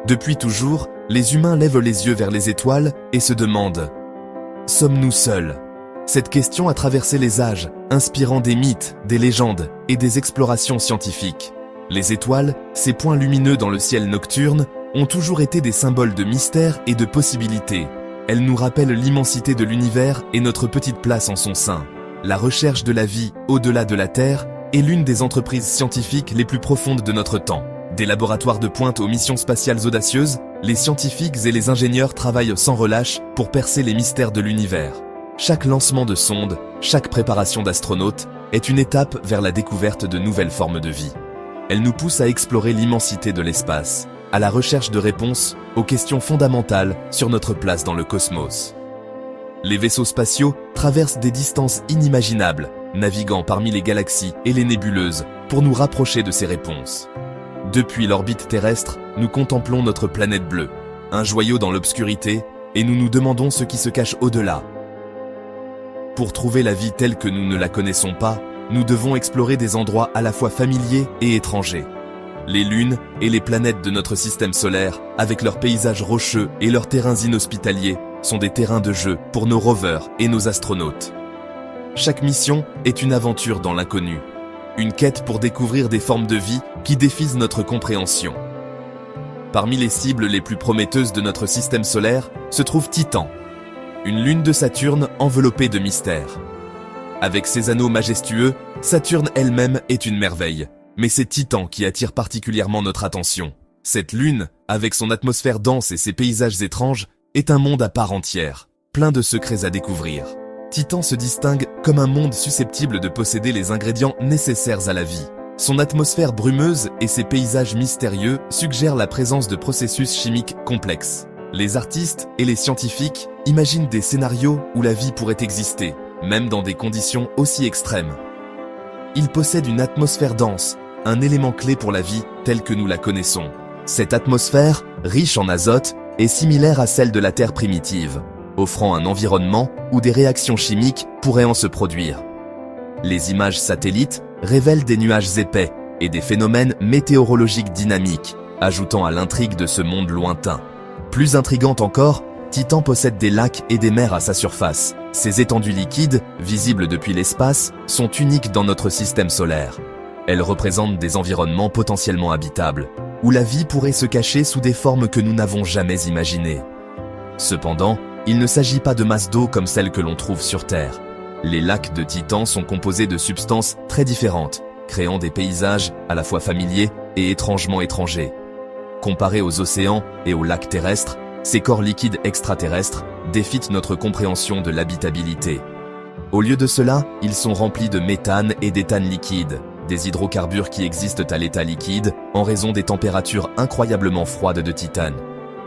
Depuis toujours, les humains lèvent les yeux vers les étoiles et se demandent « Sommes-nous seuls ?» Cette question a traversé les âges, inspirant des mythes, des légendes et des explorations scientifiques. Les étoiles, ces points lumineux dans le ciel nocturne, ont toujours été des symboles de mystère et de possibilités. Elles nous rappellent l'immensité de l'univers et notre petite place en son sein. La recherche de la vie au-delà de la Terre est l'une des entreprises scientifiques les plus profondes de notre temps. Des laboratoires de pointe aux missions spatiales audacieuses, les scientifiques et les ingénieurs travaillent sans relâche pour percer les mystères de l'univers. Chaque lancement de sonde, chaque préparation d'astronautes est une étape vers la découverte de nouvelles formes de vie. Elle nous pousse à explorer l'immensité de l'espace, à la recherche de réponses aux questions fondamentales sur notre place dans le cosmos. Les vaisseaux spatiaux traversent des distances inimaginables, naviguant parmi les galaxies et les nébuleuses pour nous rapprocher de ces réponses. Depuis l'orbite terrestre, nous contemplons notre planète bleue, un joyau dans l'obscurité, et nous nous demandons ce qui se cache au-delà. Pour trouver la vie telle que nous ne la connaissons pas, nous devons explorer des endroits à la fois familiers et étrangers. Les lunes et les planètes de notre système solaire, avec leurs paysages rocheux et leurs terrains inhospitaliers, sont des terrains de jeu pour nos rovers et nos astronautes. Chaque mission est une aventure dans l'inconnu, une quête pour découvrir des formes de vie qui défient notre compréhension. Parmi les cibles les plus prometteuses de notre système solaire se trouve Titan, une lune de Saturne enveloppée de mystères. Avec ses anneaux majestueux, Saturne elle-même est une merveille, mais c'est Titan qui attire particulièrement notre attention. Cette lune, avec son atmosphère dense et ses paysages étranges, est un monde à part entière, plein de secrets à découvrir. Titan se distingue comme un monde susceptible de posséder les ingrédients nécessaires à la vie. Son atmosphère brumeuse et ses paysages mystérieux suggèrent la présence de processus chimiques complexes. Les artistes et les scientifiques imaginent des scénarios où la vie pourrait exister, même dans des conditions aussi extrêmes. Il possède une atmosphère dense, un élément clé pour la vie telle que nous la connaissons. Cette atmosphère, riche en azote, est similaire à celle de la Terre primitive, offrant un environnement où des réactions chimiques pourraient en se produire. Les images satellites révèlent des nuages épais et des phénomènes météorologiques dynamiques, ajoutant à l'intrigue de ce monde lointain. Plus intrigante encore, Titan possède des lacs et des mers à sa surface. Ces étendues liquides, visibles depuis l'espace, sont uniques dans notre système solaire. Elles représentent des environnements potentiellement habitables, où la vie pourrait se cacher sous des formes que nous n'avons jamais imaginées. Cependant, il ne s'agit pas de masses d'eau comme celles que l'on trouve sur Terre. Les lacs de Titan sont composés de substances très différentes, créant des paysages à la fois familiers et étrangement étrangers. Comparés aux océans et aux lacs terrestres, ces corps liquides extraterrestres défient notre compréhension de l'habitabilité. Au lieu de cela, ils sont remplis de méthane et d'éthane liquide, des hydrocarbures qui existent à l'état liquide en raison des températures incroyablement froides de Titane.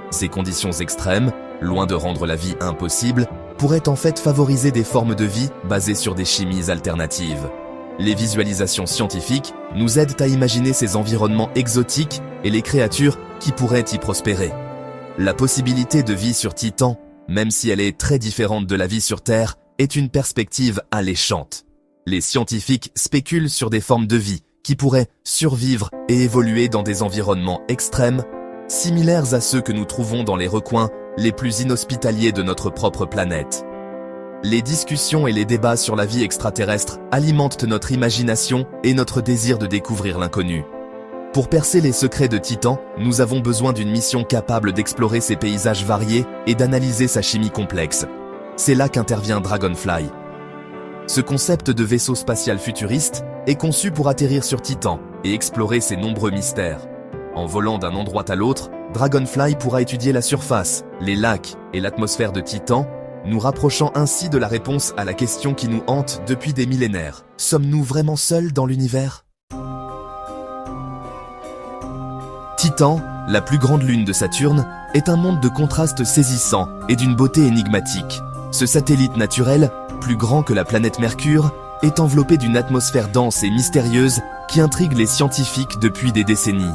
Ces conditions extrêmes, loin de rendre la vie impossible, pourraient en fait favoriser des formes de vie basées sur des chimies alternatives. Les visualisations scientifiques nous aident à imaginer ces environnements exotiques et les créatures qui pourraient y prospérer. La possibilité de vie sur Titan, même si elle est très différente de la vie sur Terre, est une perspective alléchante. Les scientifiques spéculent sur des formes de vie qui pourraient survivre et évoluer dans des environnements extrêmes, similaires à ceux que nous trouvons dans les recoins les plus inhospitaliers de notre propre planète. Les discussions et les débats sur la vie extraterrestre alimentent notre imagination et notre désir de découvrir l'inconnu. Pour percer les secrets de Titan, nous avons besoin d'une mission capable d'explorer ses paysages variés et d'analyser sa chimie complexe. C'est là qu'intervient Dragonfly. Ce concept de vaisseau spatial futuriste est conçu pour atterrir sur Titan et explorer ses nombreux mystères. En volant d'un endroit à l'autre, Dragonfly pourra étudier la surface, les lacs et l'atmosphère de Titan, nous rapprochant ainsi de la réponse à la question qui nous hante depuis des millénaires. Sommes-nous vraiment seuls dans l'univers ? Titan, la plus grande lune de Saturne, est un monde de contrastes saisissants et d'une beauté énigmatique. Ce satellite naturel, plus grand que la planète Mercure, est enveloppé d'une atmosphère dense et mystérieuse qui intrigue les scientifiques depuis des décennies.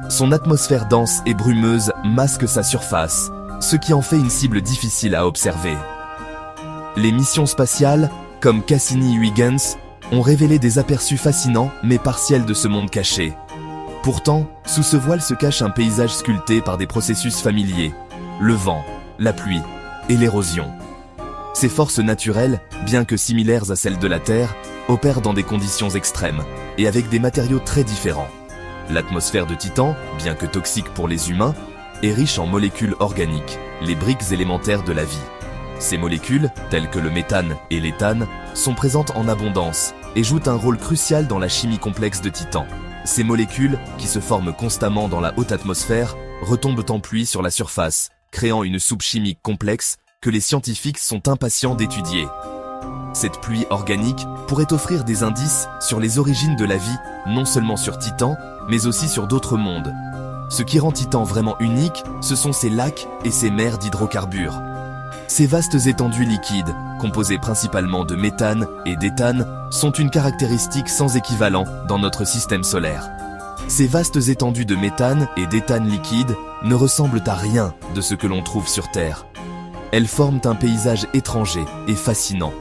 Son atmosphère dense et brumeuse masque sa surface, ce qui en fait une cible difficile à observer. Les missions spatiales, comme Cassini-Huygens, ont révélé des aperçus fascinants mais partiels de ce monde caché. Pourtant, sous ce voile se cache un paysage sculpté par des processus familiers, le vent, la pluie et l'érosion. Ces forces naturelles, bien que similaires à celles de la Terre, opèrent dans des conditions extrêmes et avec des matériaux très différents. L'atmosphère de Titan, bien que toxique pour les humains, est riche en molécules organiques, les briques élémentaires de la vie. Ces molécules, telles que le méthane et l'éthane, sont présentes en abondance et jouent un rôle crucial dans la chimie complexe de Titan. Ces molécules, qui se forment constamment dans la haute atmosphère, retombent en pluie sur la surface, créant une soupe chimique complexe que les scientifiques sont impatients d'étudier. Cette pluie organique pourrait offrir des indices sur les origines de la vie, non seulement sur Titan, mais aussi sur d'autres mondes. Ce qui rend Titan vraiment unique, ce sont ses lacs et ses mers d'hydrocarbures. Ces vastes étendues liquides, composées principalement de méthane et d'éthane, sont une caractéristique sans équivalent dans notre système solaire. Ces vastes étendues de méthane et d'éthane liquide ne ressemblent à rien de ce que l'on trouve sur Terre. Elles forment un paysage étranger et fascinant,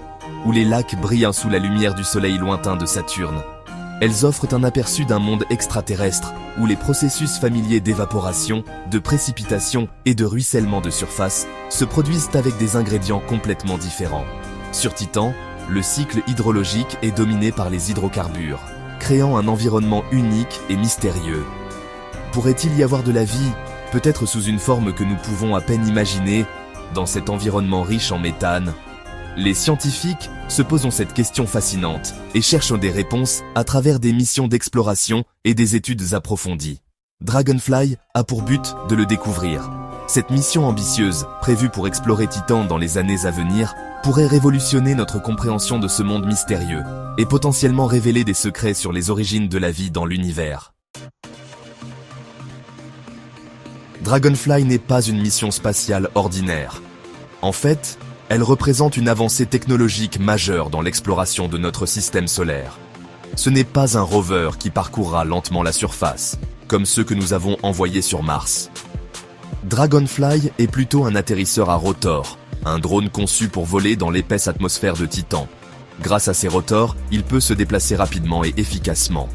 où les lacs brillent sous la lumière du soleil lointain de Saturne. Elles offrent un aperçu d'un monde extraterrestre, où les processus familiers d'évaporation, de précipitation et de ruissellement de surface se produisent avec des ingrédients complètement différents. Sur Titan, le cycle hydrologique est dominé par les hydrocarbures, créant un environnement unique et mystérieux. Pourrait-il y avoir de la vie, peut-être sous une forme que nous pouvons à peine imaginer, dans cet environnement riche en méthane? Les scientifiques se posent cette question fascinante et cherchent des réponses à travers des missions d'exploration et des études approfondies. Dragonfly a pour but de le découvrir. Cette mission ambitieuse, prévue pour explorer Titan dans les années à venir, pourrait révolutionner notre compréhension de ce monde mystérieux et potentiellement révéler des secrets sur les origines de la vie dans l'univers. Dragonfly n'est pas une mission spatiale ordinaire. En fait, elle représente une avancée technologique majeure dans l'exploration de notre système solaire. Ce n'est pas un rover qui parcourra lentement la surface, comme ceux que nous avons envoyés sur Mars. Dragonfly est plutôt un atterrisseur à rotor, un drone conçu pour voler dans l'épaisse atmosphère de Titan. Grâce à ses rotors, il peut se déplacer rapidement et efficacement.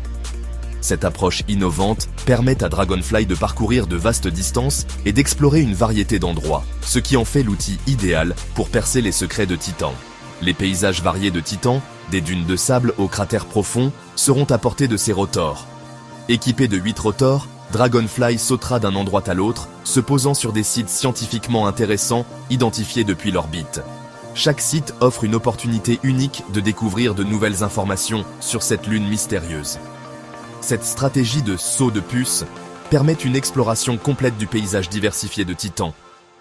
Cette approche innovante permet à Dragonfly de parcourir de vastes distances et d'explorer une variété d'endroits, ce qui en fait l'outil idéal pour percer les secrets de Titan. Les paysages variés de Titan, des dunes de sable aux cratères profonds, seront à portée de ses rotors. Équipé de 8 rotors, Dragonfly sautera d'un endroit à l'autre, se posant sur des sites scientifiquement intéressants identifiés depuis l'orbite. Chaque site offre une opportunité unique de découvrir de nouvelles informations sur cette lune mystérieuse. Cette stratégie de saut de puce permet une exploration complète du paysage diversifié de Titan,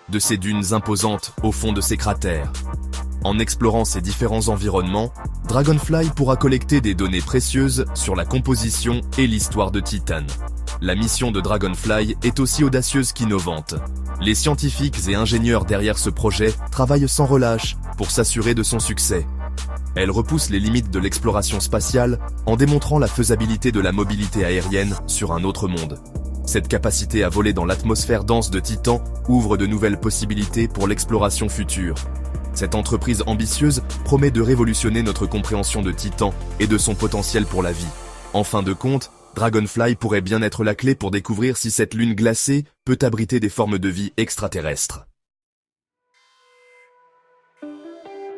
de ses dunes imposantes au fond de ses cratères. En explorant ces différents environnements, Dragonfly pourra collecter des données précieuses sur la composition et l'histoire de Titan. La mission de Dragonfly est aussi audacieuse qu'innovante. Les scientifiques et ingénieurs derrière ce projet travaillent sans relâche pour s'assurer de son succès. Elle repousse les limites de l'exploration spatiale en démontrant la faisabilité de la mobilité aérienne sur un autre monde. Cette capacité à voler dans l'atmosphère dense de Titan ouvre de nouvelles possibilités pour l'exploration future. Cette entreprise ambitieuse promet de révolutionner notre compréhension de Titan et de son potentiel pour la vie. En fin de compte, Dragonfly pourrait bien être la clé pour découvrir si cette lune glacée peut abriter des formes de vie extraterrestres.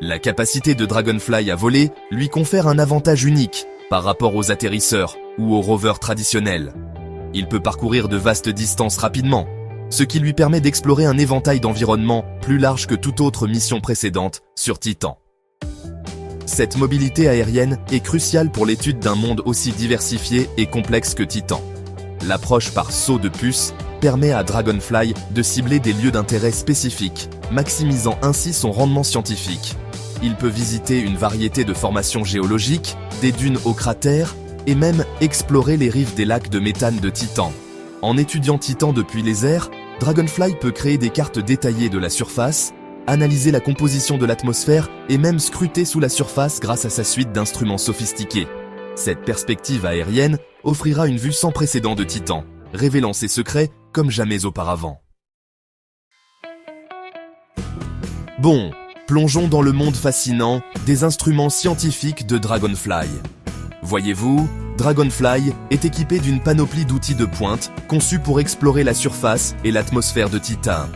La capacité de Dragonfly à voler lui confère un avantage unique par rapport aux atterrisseurs ou aux rovers traditionnels. Il peut parcourir de vastes distances rapidement, ce qui lui permet d'explorer un éventail d'environnements plus large que toute autre mission précédente sur Titan. Cette mobilité aérienne est cruciale pour l'étude d'un monde aussi diversifié et complexe que Titan. L'approche par saut de puce permet à Dragonfly de cibler des lieux d'intérêt spécifiques, maximisant ainsi son rendement scientifique. Il peut visiter une variété de formations géologiques, des dunes aux cratères, et même explorer les rives des lacs de méthane de Titan. En étudiant Titan depuis les airs, Dragonfly peut créer des cartes détaillées de la surface, analyser la composition de l'atmosphère et même scruter sous la surface grâce à sa suite d'instruments sophistiqués. Cette perspective aérienne offrira une vue sans précédent de Titan, révélant ses secrets comme jamais auparavant. Bon, plongeons dans le monde fascinant des instruments scientifiques de Dragonfly. Voyez-vous, Dragonfly est équipé d'une panoplie d'outils de pointe conçus pour explorer la surface et l'atmosphère de Titan.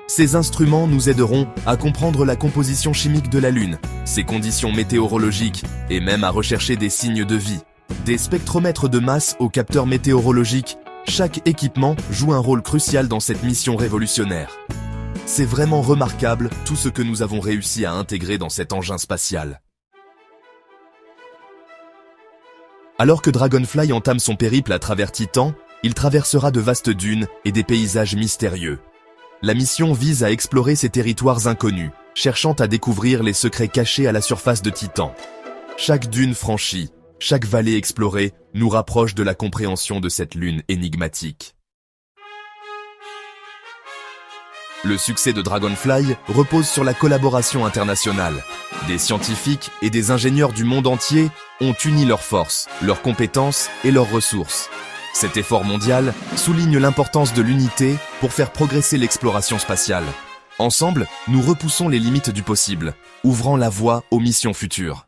Ces instruments nous aideront à comprendre la composition chimique de la Lune, ses conditions météorologiques et même à rechercher des signes de vie. Des spectromètres de masse aux capteurs météorologiques, chaque équipement joue un rôle crucial dans cette mission révolutionnaire. C'est vraiment remarquable tout ce que nous avons réussi à intégrer dans cet engin spatial. Alors que Dragonfly entame son périple à travers Titan, il traversera de vastes dunes et des paysages mystérieux. La mission vise à explorer ces territoires inconnus, cherchant à découvrir les secrets cachés à la surface de Titan. Chaque dune franchie, chaque vallée explorée nous rapproche de la compréhension de cette lune énigmatique. Le succès de Dragonfly repose sur la collaboration internationale. Des scientifiques et des ingénieurs du monde entier ont uni leurs forces, leurs compétences et leurs ressources. Cet effort mondial souligne l'importance de l'unité pour faire progresser l'exploration spatiale. Ensemble, nous repoussons les limites du possible, ouvrant la voie aux missions futures.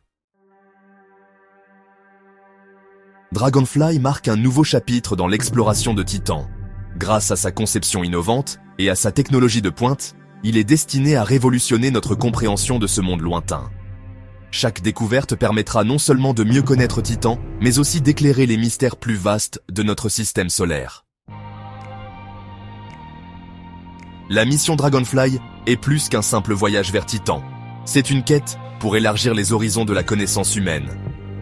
Dragonfly marque un nouveau chapitre dans l'exploration de Titan. Grâce à sa conception innovante et à sa technologie de pointe, il est destiné à révolutionner notre compréhension de ce monde lointain. Chaque découverte permettra non seulement de mieux connaître Titan, mais aussi d'éclairer les mystères plus vastes de notre système solaire. La mission Dragonfly est plus qu'un simple voyage vers Titan. C'est une quête pour élargir les horizons de la connaissance humaine.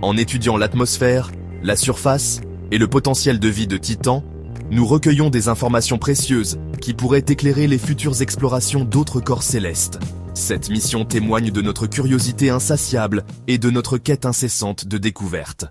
En étudiant l'atmosphère, la surface et le potentiel de vie de Titan, nous recueillons des informations précieuses qui pourraient éclairer les futures explorations d'autres corps célestes. Cette mission témoigne de notre curiosité insatiable et de notre quête incessante de découverte.